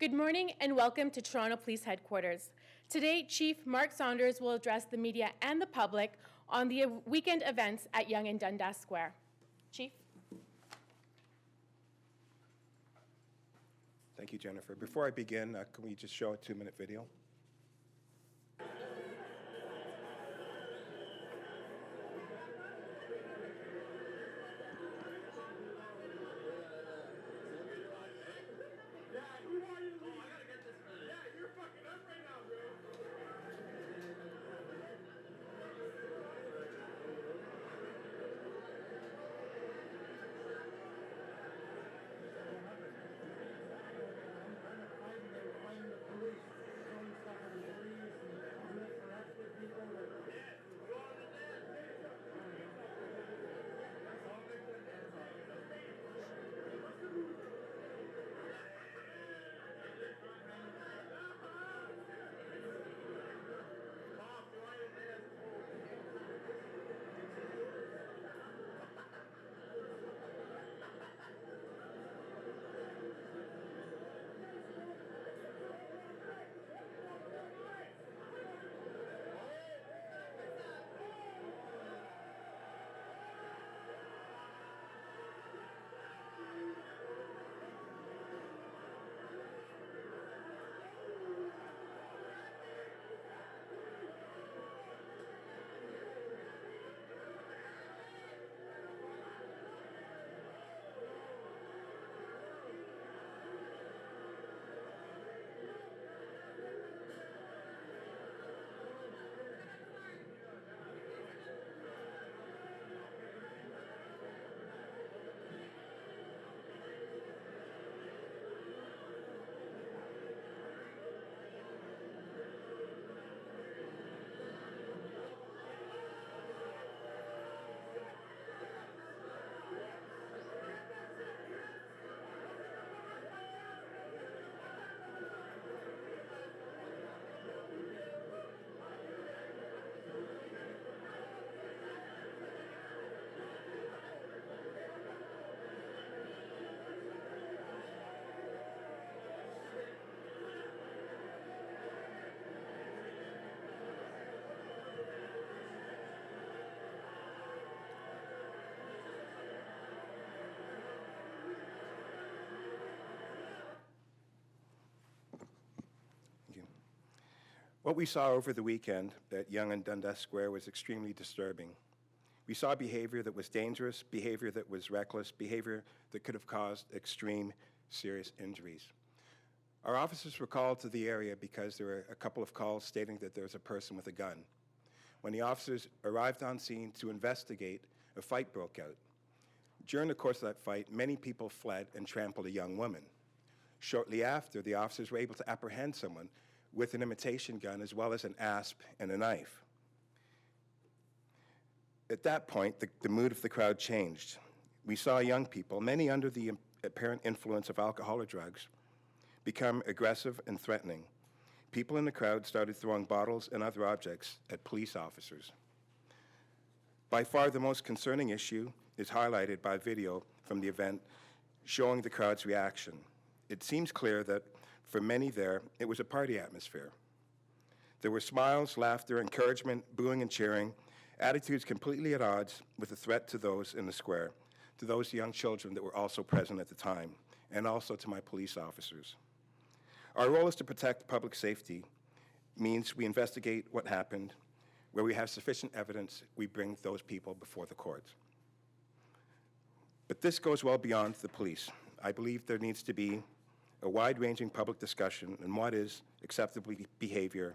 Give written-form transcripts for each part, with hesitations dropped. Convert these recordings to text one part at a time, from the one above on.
Good morning and welcome to Toronto Police Headquarters. Today, Chief Mark Saunders will address the media and the public on the weekend events at Yonge and Dundas Square. Chief. Thank you, Jennifer. Before I begin, can we just show a 2-minute video? What we saw over the weekend at Yonge and Dundas Square was extremely disturbing. We saw behavior that was dangerous, behavior that was reckless, behavior that could have caused extreme, serious injuries. Our officers were called to the area because there were a couple of calls stating that there was a person with a gun. When the officers arrived on scene to investigate, a fight broke out. During the course of that fight, many people fled and trampled a young woman. Shortly after, the officers were able to apprehend someone with an imitation gun as well as an asp and a knife. At that point, the mood of the crowd changed. We saw young people, many under the apparent influence of alcohol or drugs, become aggressive and threatening. People in the crowd started throwing bottles and other objects at police officers. By far, the most concerning issue is highlighted by video from the event showing the crowd's reaction. It seems clear that for many there, it was a party atmosphere. There were smiles, laughter, encouragement, booing and cheering, attitudes completely at odds with the threat to those in the square, to those young children that were also present at the time, and also to my police officers. Our role is to protect public safety, means we investigate what happened. Where we have sufficient evidence, we bring those people before the courts. But this goes well beyond the police. I believe there needs to be a wide-ranging public discussion on what is acceptable behavior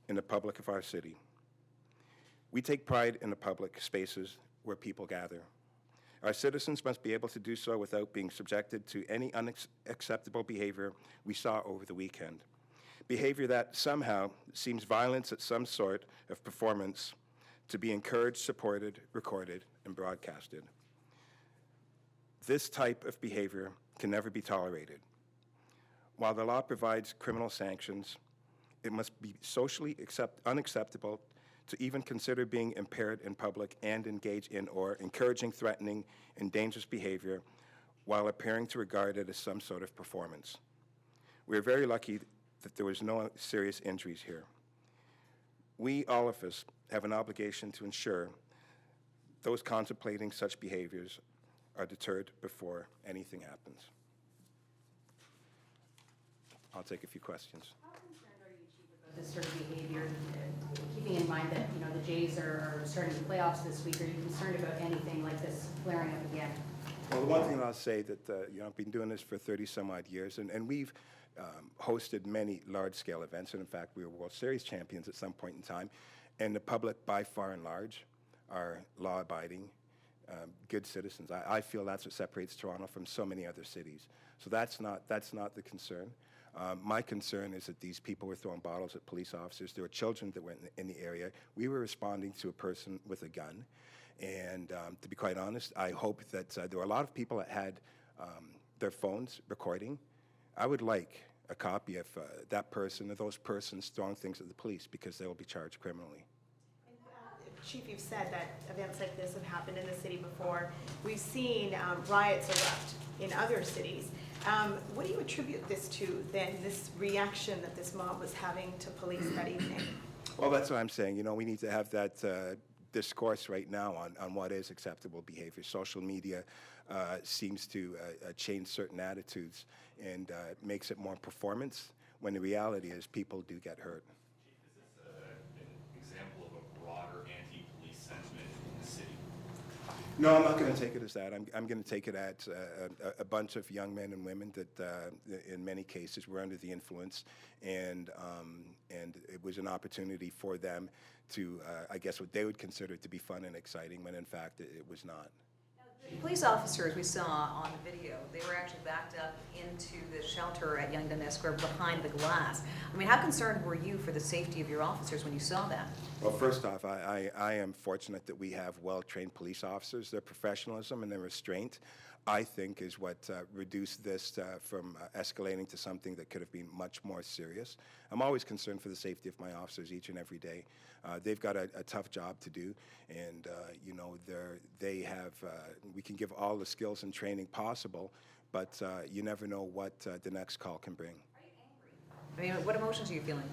in the public of our city. We take pride in the public spaces where people gather. Our citizens must be able to do so without being subjected to any unacceptable behavior we saw over the weekend. Behavior that somehow seems violence at some sort of performance to be encouraged, supported, recorded, and broadcasted. This type of behavior can never be tolerated. While the law provides criminal sanctions, it must be socially unacceptable to even consider being impaired in public and engage in or encouraging threatening and dangerous behavior while appearing to regard it as some sort of performance. We're very lucky that there was no serious injuries here. We, all of us, have an obligation to ensure those contemplating such behaviors are deterred before anything happens. I'll take a few questions. How concerned are you, Chief, about this sort of behavior, keeping in mind that, the Jays are starting the playoffs this week? Are you concerned about anything like this flaring up again? Well, the one thing I'll say that, I've been doing this for 30-some-odd years, and we've hosted many large-scale events, and in fact, we were World Series champions at some point in time, and the public, by far and large, are law-abiding, good citizens. I feel that's what separates Toronto from so many other cities. So that's not the concern. My concern is that these people were throwing bottles at police officers. There were children that were in the area. We were responding to a person with a gun. And to be quite honest, I hope that there were a lot of people that had their phones recording. I would like a copy of that person or those persons throwing things at the police, because they will be charged criminally. Chief, you've said that events like this have happened in the city before. We've seen riots erupt in other cities. What do you attribute this to then, this reaction that this mob was having to police that evening? Well, that's what I'm saying. We need to have that discourse right now on what is acceptable behavior. Social media seems to change certain attitudes and makes it more performance, when the reality is people do get hurt. Chief, is this an example of a broader anti-police sentiment in the city? No, I'm not going to take it as that. I'm going to take it as a bunch of young men and women that, in many cases, were under the influence, and it was an opportunity for them to, I guess, what they would consider to be fun and exciting, when in fact it was not. The police officers we saw on the video, they were actually backed up into the shelter at Yonge Dundas Square behind the glass. I mean, how concerned were you for the safety of your officers when you saw that? Well, first off, I am fortunate that we have well-trained police officers. Their professionalism and their restraint, I think, is what reduced this from escalating to something that could have been much more serious. I'm always concerned for the safety of my officers each and every day. They've got a tough job to do, and they have. We can give all the skills and training possible, but you never know what the next call can bring. I mean, what emotions are you feeling?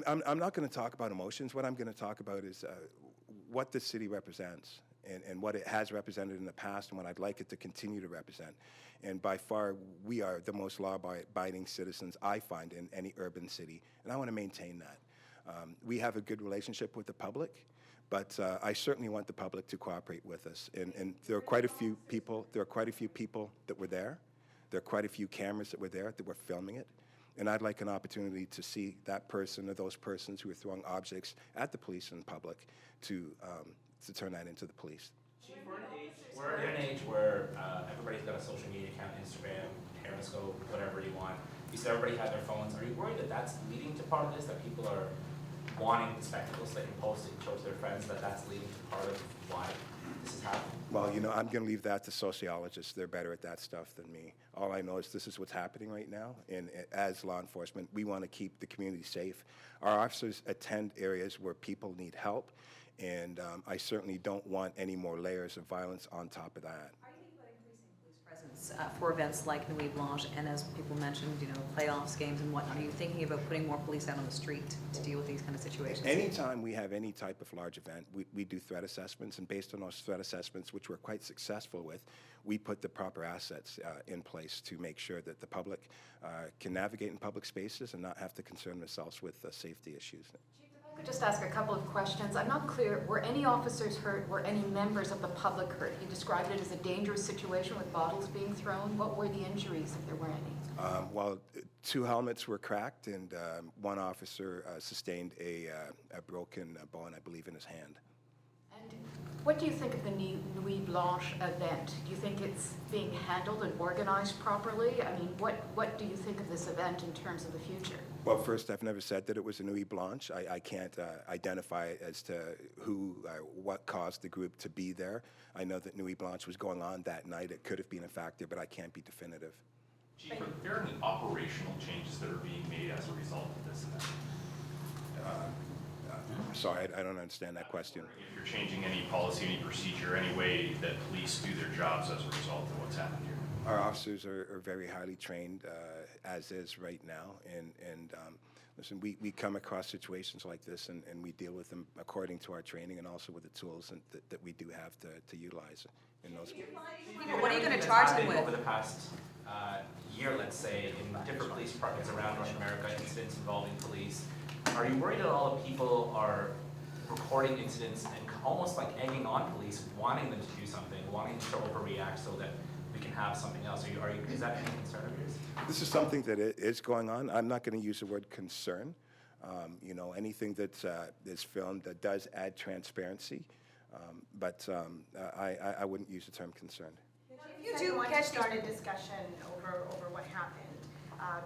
I'm not going to talk about emotions. What I'm going to talk about is what the city represents, and what it has represented in the past, and what I'd like it to continue to represent. And by far, we are the most law-abiding citizens, I find, in any urban city, and I want to maintain that. We have a good relationship with the public, but I certainly want the public to cooperate with us. And there are quite a few people. There are quite a few people that were there. There are quite a few cameras that were there that were filming it. And I'd like an opportunity to see that person or those persons who are throwing objects at the police in public to turn that into the police. Chief, we're in an age where everybody's got a social media account, Instagram, Periscope, whatever you want. You said everybody had their phones. Are you worried that that's leading to part of this, that people are wanting the spectacles that you post and show to their friends, that that's leading to part of why this is happening? Well, I'm going to leave that to sociologists. They're better at that stuff than me. All I know is this is what's happening right now, and as law enforcement, we want to keep the community safe. Our officers attend areas where people need help, and I certainly don't want any more layers of violence on top of that. Are you thinking about increasing police presence for events like Nuit Blanche, and as people mentioned, playoffs, games and whatnot? Are you thinking about putting more police out on the street to deal with these kind of situations? Anytime we have any type of large event, we do threat assessments, and based on those threat assessments, which we're quite successful with, we put the proper assets in place to make sure that the public can navigate in public spaces and not have to concern themselves with safety issues. Chief, if I could just ask a couple of questions. I'm not clear, were any officers hurt? Were any members of the public hurt? You described it as a dangerous situation with bottles being thrown. What were the injuries, if there were any? Well, 2 helmets were cracked, and 1 officer sustained a broken bone, I believe, in his hand. And what do you think of the Nuit Blanche event? Do you think it's being handled and organized properly? I mean, what do you think of this event in terms of the future? Well, first, I've never said that it was a Nuit Blanche. I can't identify as to what caused the group to be there. I know that Nuit Blanche was going on that night. It could have been a factor, but I can't be definitive. Chief, are there any operational changes that are being made as a result of this event? Sorry, I don't understand that question. If you're changing any policy, any procedure, any way that police do their jobs as a result of what's happened here? Our officers are very highly trained, as is right now, and listen, we come across situations like this, and we deal with them according to our training and also with the tools that we do have to utilize in those. What are you going to charge them with? Over the past year, let's say, in different police departments around North America, incidents involving police, are you worried at all that people are recording incidents and almost like egging on police, wanting them to do something, wanting to overreact so that we can have something else? Is that any concern of yours? This is something that is going on. I'm not going to use the word concern. Anything that is filmed that does add transparency, but I wouldn't use the term concerned. You do want to start a discussion over what happened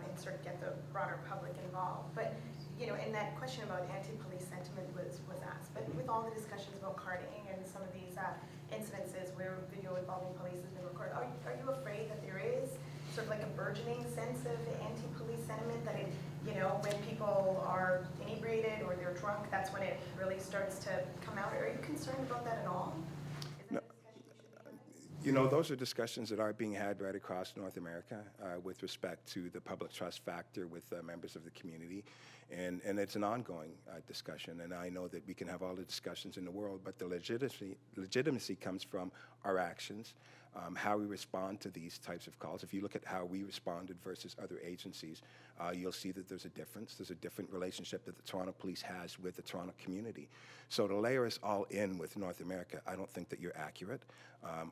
and sort of get the broader public involved. But, and that question about anti-police sentiment was asked. But with all the discussions about carding and some of these incidences where video involving police has been recorded, are you afraid that there is sort of like a burgeoning sense of anti-police sentiment that when people are inebriated or they're drunk, that's when it really starts to come out? Are you concerned about that at all? Those are discussions that are being had right across North America with respect to the public trust factor with members of the community. And it's an ongoing discussion. And I know that we can have all the discussions in the world, but the legitimacy comes from our actions, how we respond to these types of calls. If you look at how we responded versus other agencies, you'll see that there's a difference. There's a different relationship that the Toronto Police has with the Toronto community. So to layer us all in with North America, I don't think that you're accurate.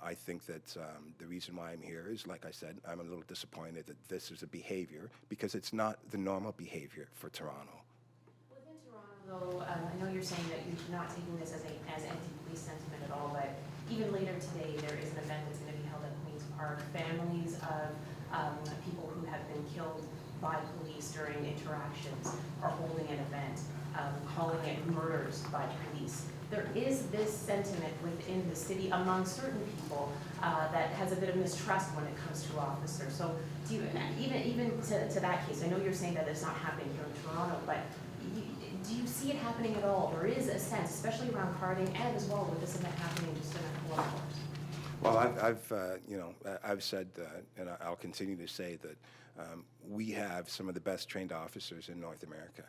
I think that the reason why I'm here is, like I said, I'm a little disappointed that this is a behavior because it's not the normal behavior for Toronto. Within Toronto, though, I know you're saying that you're not taking this as anti-police sentiment at all, but even later today, there is an event that's going to be held at Queen's Park. Families of people who have been killed by police during interactions are holding an event, calling it murders by police. There is this sentiment within the city among certain people that has a bit of mistrust when it comes to officers. So do you, even to that case, I know you're saying that it's not happening here in Toronto, but do you see it happening at all? There is a sense, especially around carding and as well with this event happening just in a couple of hours. Well, I've said, and I'll continue to say that we have some of the best trained officers in North America.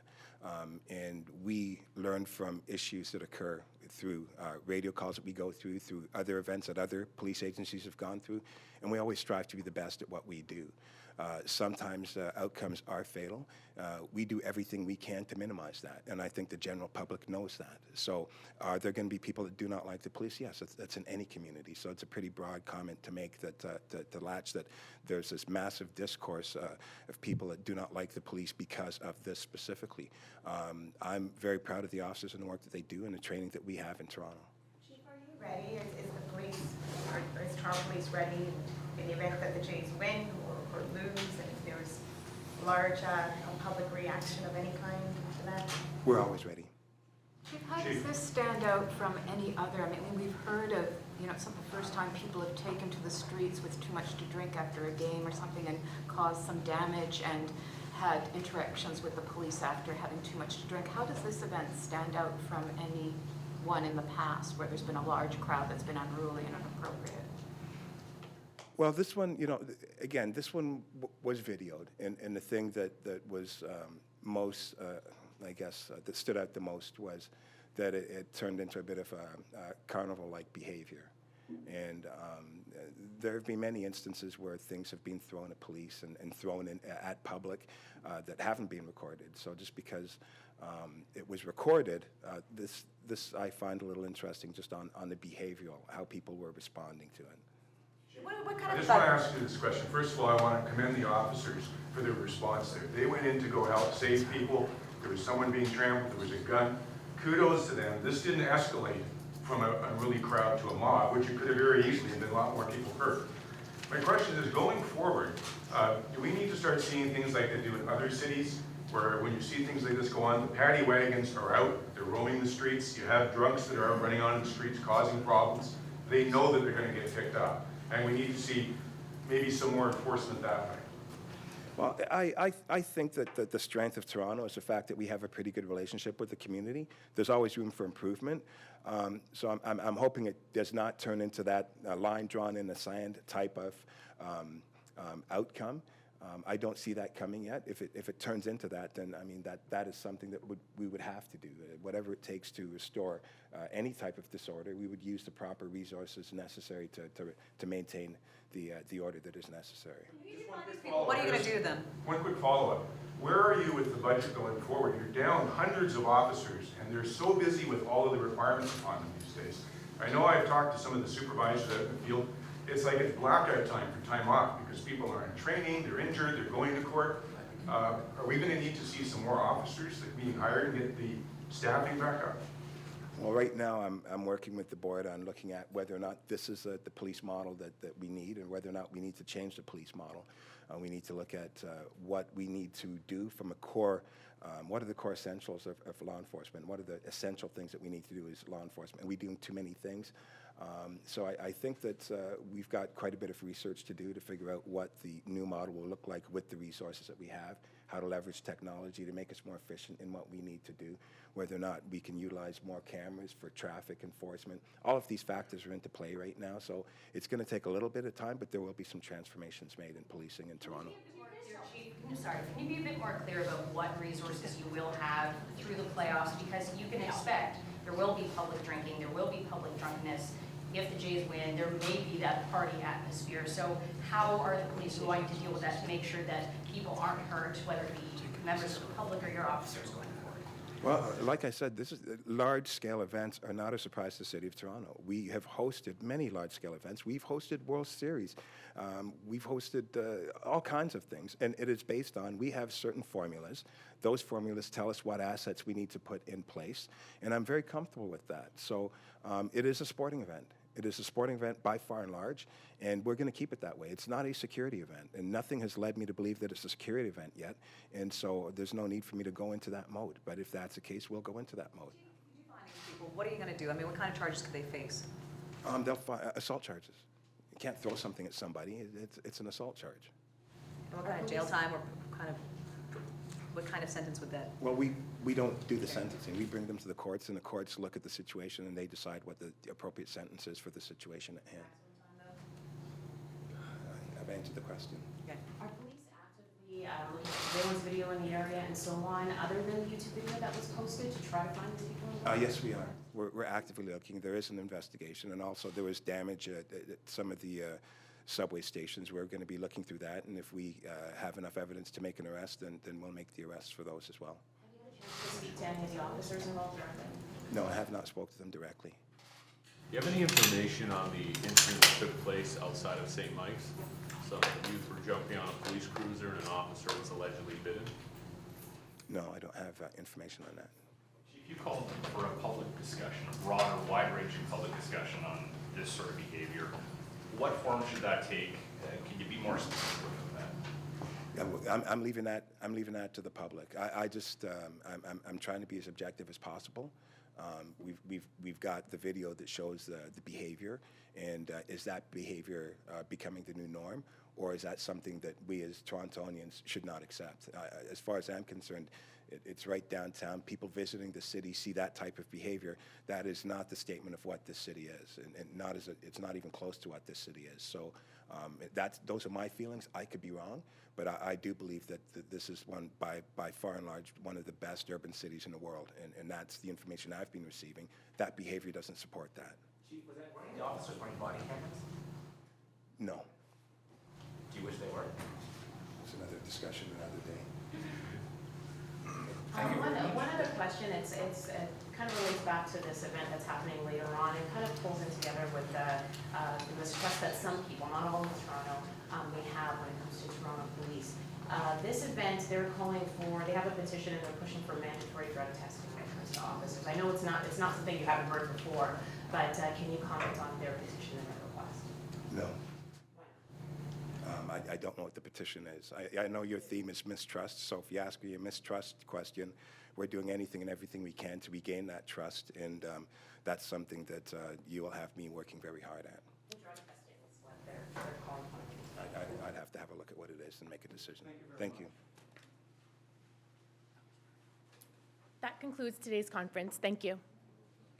And we learn from issues that occur through radio calls that we go through other events that other police agencies have gone through, and we always strive to be the best at what we do. Sometimes outcomes are fatal. We do everything we can to minimize that, and I think the general public knows that. So are there going to be people that do not like the police? Yes, that's in any community. So it's a pretty broad comment to make that to latch that there's this massive discourse of people that do not like the police because of this specifically. I'm very proud of the officers and the work that they do and the training that we have in Toronto. Chief, are you ready? Is the police, or is Toronto Police ready in the event that the Jays win or lose, and if there's large public reaction of any kind to that? We're always ready. Chief, how does this stand out from any other? I mean, we've heard of, it's not the first time people have taken to the streets with too much to drink after a game or something and caused some damage and had interactions with the police after having too much to drink. How does this event stand out from any one in the past where there's been a large crowd that's been unruly and inappropriate? Well, this one, again, this one was videoed, and the thing that was most, I guess, that stood out the most was that it turned into a bit of a carnival-like behavior. And there have been many instances where things have been thrown at police and thrown in at public that haven't been recorded. So just because it was recorded, this I find a little interesting just on the behavioral, how people were responding to it. What kind I of just want to ask you this question. First of all, I want to commend the officers for their response there. They went in to go help save people. There was someone being trampled. There was a gun. Kudos to them. This didn't escalate from a unruly crowd to a mob, which it could have very easily been a lot more people hurt. My question is, going forward, do we need to start seeing things like they do in other cities, where when you see things like this go on, the paddy wagons are out, they're roaming the streets, you have drunks that are out running on the streets causing problems. They know that they're going to get picked up. And we need to see maybe some more enforcement that way. Well, I think that the strength of Toronto is the fact that we have a pretty good relationship with the community. There's always room for improvement. So I'm hoping it does not turn into that line drawn in the sand type of outcome. I don't see that coming yet. If it turns into that, then I mean that is something that we would have to do. Whatever it takes to restore any type of disorder, we would use the proper resources necessary to maintain the order that is necessary. What are you going to do then? One quick follow-up. Where are you with the budget going forward? You're down hundreds of officers, and they're so busy with all of the requirements upon them these days. I know I've talked to some of the supervisors out in the field. It's like it's blackout time for time off because people are in training, they're injured, they're going to court. Are we going to need to see some more officers that being hired and get the staffing back up? Well, right now, I'm working with the board on looking at whether or not this is the police model that we need, and whether or not we need to change the police model. We need to look at what we need to do from a core, what are the core essentials of law enforcement? What are the essential things that we need to do as law enforcement? Are we doing too many things? So I think that we've got quite a bit of research to do to figure out what the new model will look like with the resources that we have, how to leverage technology to make us more efficient in what we need to do, whether or not we can utilize more cameras for traffic enforcement. All of these factors are into play right now, so it's going to take a little bit of time, but there will be some transformations made in policing in Toronto. Sorry, can you be a bit more clear about what resources you will have through the playoffs? Because you can expect there will be public drinking, there will be public drunkenness. If the Jays win, there may be that party atmosphere. So how are the police going to deal with that to make sure that people aren't hurt, whether it be members of the public or your officers going forward? Well, like I said, large-scale events are not a surprise to the City of Toronto. We have hosted many large-scale events. We've hosted World Series. We've hosted all kinds of things, and it is based on, we have certain formulas. Those formulas tell us what assets we need to put in place, and I'm very comfortable with that. So it is a sporting event. It is a sporting event by far and large, and we're going to keep it that way. It's not a security event, and nothing has led me to believe that it's a security event yet, and so there's no need for me to go into that mode. But if that's the case, we'll go into that mode. Did you find these people? What are you going to do? I mean, what kind of charges could they face? They'll file assault charges. You can't throw something at somebody. It's an assault charge. And what kind of jail time or what kind of sentence would that? Well, we don't do the sentencing. We bring them to the courts, and the courts look at the situation, and they decide what the appropriate sentence is for the situation at hand. I've answered the question. Okay. Are police actively looking at surveillance video in the area and so on, other than the YouTube video that was posted to try to find these people involved? Yes, we are. We're actively looking. There is an investigation, and also there was damage at some of the subway stations. We're going to be looking through that, and if we have enough evidence to make an arrest, then we'll make the arrests for those as well. Have you had a chance to speak to any of the officers involved directly? No, I have not spoken to them directly. Do you have any information on the incident that took place outside of St. Mike's? Some youth were jumping on a police cruiser and an officer was allegedly bitten. No, I don't have information on that. Chief, you called for a public discussion, a broader, wide-ranging public discussion on this sort of behavior. What form should that take? Can you be more specific than that? Yeah, I'm leaving that. I'm leaving that to the public. I'm trying to be as objective as possible. We've got the video that shows the behavior, and is that behavior becoming the new norm, or is that something that we as Torontonians should not accept? As far as I'm concerned, it's right downtown. People visiting the city see that type of behavior. That is not the statement of what this city is, and it's not even close to what this city is. So those are my feelings. I could be wrong, but I do believe that this is by far and large one of the best urban cities in the world, and that's the information I've been receiving. That behavior doesn't support that. Chief, were any of the officers wearing body cameras? No. Do you wish they were? It's another discussion another day. One other question, it kind of relates back to this event that's happening later on, and kind of pulls in together with the mistrust that some people, not all of Toronto, may have when it comes to Toronto police. This event, they have a petition and they're pushing for mandatory drug testing when it comes to officers. I know it's not something you haven't heard before, but can you comment on their petition and their request? No. I don't know what the petition is. I know your theme is mistrust, so if you ask me a mistrust question, we're doing anything and everything we can to regain that trust, and that's something that you will have me working very hard at. The drug testing is what they're calling for. I'd have to have a look at what it is and make a decision. Thank you. That concludes today's conference. Thank you.